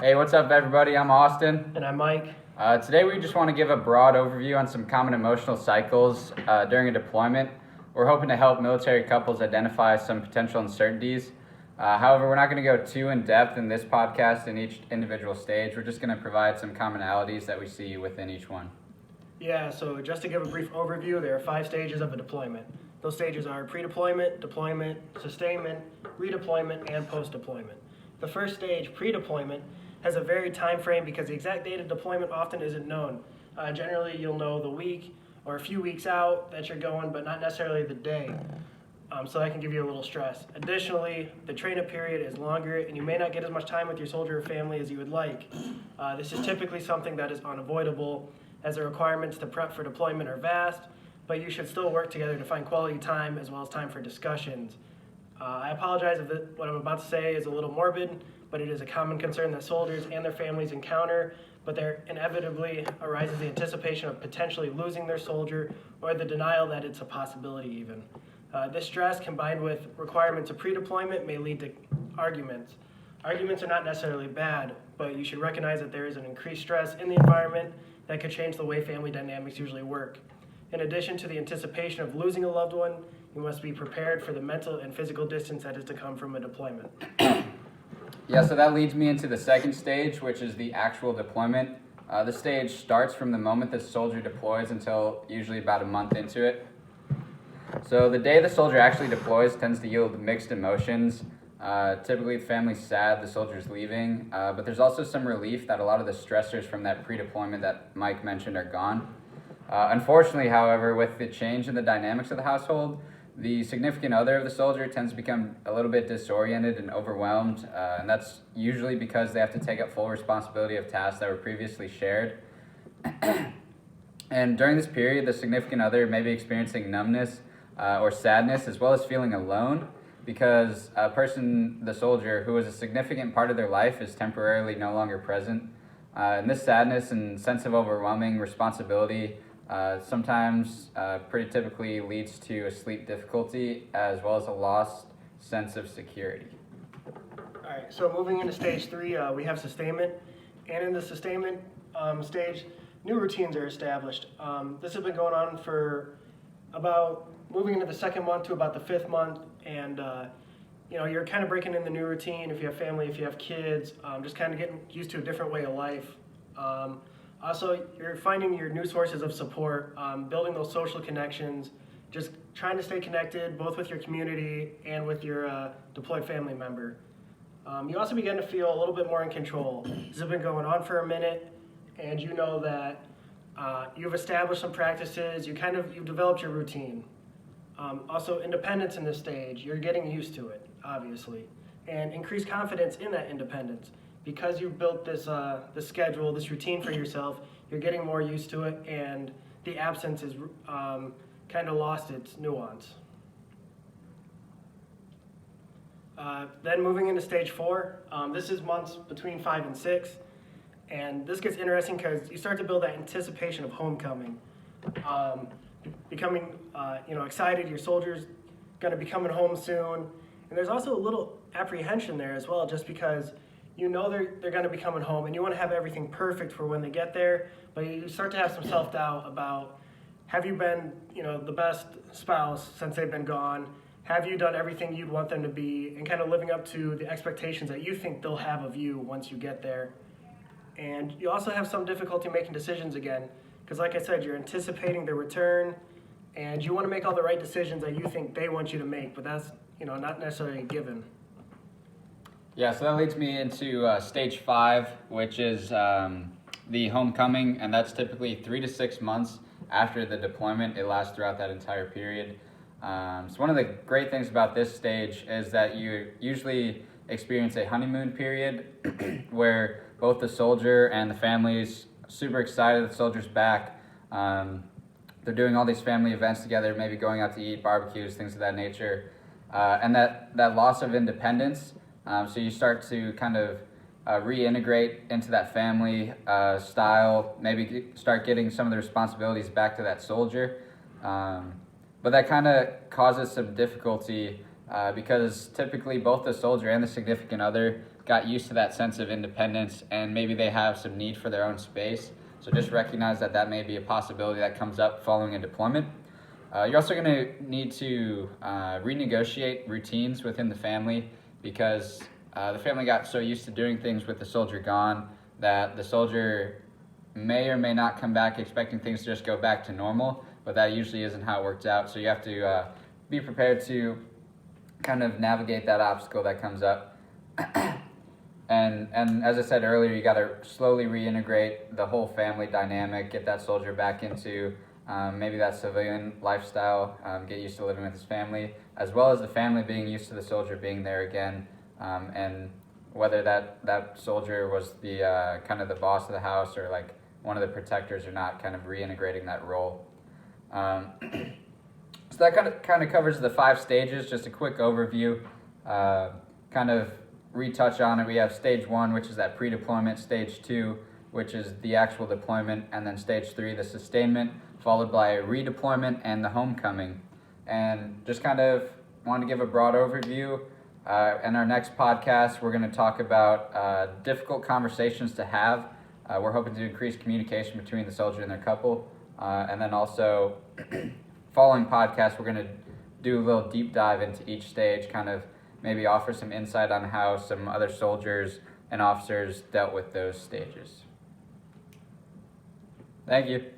Hey, what's up, everybody? I'm Austin. And I'm Mike. Today, we just want to give a broad overview on some common emotional cycles during a deployment. We're hoping to help military couples identify some potential uncertainties. However, we're not going to go too in depth in this podcast in each individual stage. We're just going to provide some commonalities that we see within each one. Yeah, so just to give a brief overview, there are 5 stages of a deployment. Those stages are predeployment, deployment, sustainment, redeployment, and postdeployment. The first stage, predeployment, has a varied time frame because the exact date of deployment often isn't known. Generally, you'll know the week or a few weeks out that you're going, but not necessarily the day. So that can give you a little stress. Additionally, the train-up period is longer, and you may not get as much time with your soldier or family as you would like. This is typically something that is unavoidable, as the requirements to prep for deployment are vast, but you should still work together to find quality time as well as time for discussions. I apologize if what I'm about to say is a little morbid, but it is a common concern that soldiers and their families encounter, but there inevitably arises the anticipation of potentially losing their soldier or the denial that it's a possibility even. This stress combined with requirements of pre-deployment may lead to arguments. Arguments are not necessarily bad, but you should recognize that there is an increased stress in the environment that could change the way family dynamics usually work. In addition to the anticipation of losing a loved one, you must be prepared for the mental and physical distance that is to come from a deployment. Yeah, so that leads me into the second stage, which is the actual deployment. This stage starts from the moment the soldier deploys until usually about a month into it. So the day the soldier actually deploys tends to yield mixed emotions. Typically, the family's sad the soldier's leaving, but there's also some relief that a lot of the stressors from that pre-deployment that Mike mentioned are gone. Unfortunately, however, with the change in the dynamics of the household, the significant other of the soldier tends to become a little bit disoriented and overwhelmed, and that's usually because they have to take up full responsibility of tasks that were previously shared. And during this period, the significant other may be experiencing numbness or sadness, as well as feeling alone, because a person, the soldier, who was a significant part of their life is temporarily no longer present. And this sadness and sense of overwhelming responsibility sometimes pretty typically leads to a sleep difficulty as well as a lost sense of security. All right, so moving into stage 3, we have sustainment. And in the sustainment stage, new routines are established. This has been going on for about moving into the 2nd month to about the 5th month, and you're kind of breaking in the new routine. If you have family, if you have kids, just kind of getting used to a different way of life. Also, you're finding your new sources of support, building those social connections, just trying to stay connected both with your community and with your deployed family member. You also begin to feel a little bit more in control. This has been going on for a minute, and you know that you've established some practices, you've developed your routine. Also, independence in this stage, you're getting used to it, obviously, and increased confidence in that independence. Because you've built this schedule, this routine for yourself, you're getting more used to it, and the absence is kind of lost its nuance. Then moving into stage 4, this is months between 5 and 6, and this gets interesting because you start to build that anticipation of homecoming. Becoming excited, your soldier's going to be coming home soon, and there's also a little apprehension there as well, just because you know they're going to be coming home, and you want to have everything perfect for when they get there, but you start to have some self-doubt about, have you been the best spouse since they've been gone? Have you done everything you'd want them to be, and kind of living up to the expectations that you think they'll have of you once you get there? And you also have some difficulty making decisions again, because like I said, you're anticipating their return, and you want to make all the right decisions that you think they want you to make, but that's not necessarily a given. Yeah, so that leads me into stage 5, which is the homecoming, and that's typically 3 to 6 months after the deployment. It lasts throughout that entire period. So one of the great things about this stage is that you usually experience a honeymoon period where both the soldier and the family's super excited that the soldier's back. They're doing all these family events together, maybe going out to eat, barbecues, things of that nature. And that loss of independence, so you start to kind of reintegrate into that family style, maybe start getting some of the responsibilities back to that soldier. But that kind of causes some difficulty because typically both the soldier and the significant other got used to that sense of independence, and maybe they have some need for their own space. So just recognize that that may be a possibility that comes up following a deployment. You're also going to need to renegotiate routines within the family, because the family got so used to doing things with the soldier gone that the soldier may or may not come back expecting things to just go back to normal, but that usually isn't how it works out. So you have to be prepared to kind of navigate that obstacle that comes up. And as I said earlier, you got to slowly reintegrate the whole family dynamic, get that soldier back into maybe that civilian lifestyle, get used to living with his family, as well as the family being used to the soldier being there again, and whether that soldier was the kind of the boss of the house or like one of the protectors or not, kind of reintegrating that role. So that kind of covers the 5 stages. Just a quick overview, kind of retouch on it. We have stage 1, which is that pre-deployment, stage 2, which is the actual deployment, and then stage 3, the sustainment, followed by a redeployment and the homecoming. And just kind of want to give a broad overview. In our next podcast, we're going to talk about difficult conversations to have. We're hoping to increase communication between the soldier and their couple. And then also, following podcast, we're going to do a little deep dive into each stage, kind of maybe offer some insight on how some other soldiers and officers dealt with those stages. Thank you.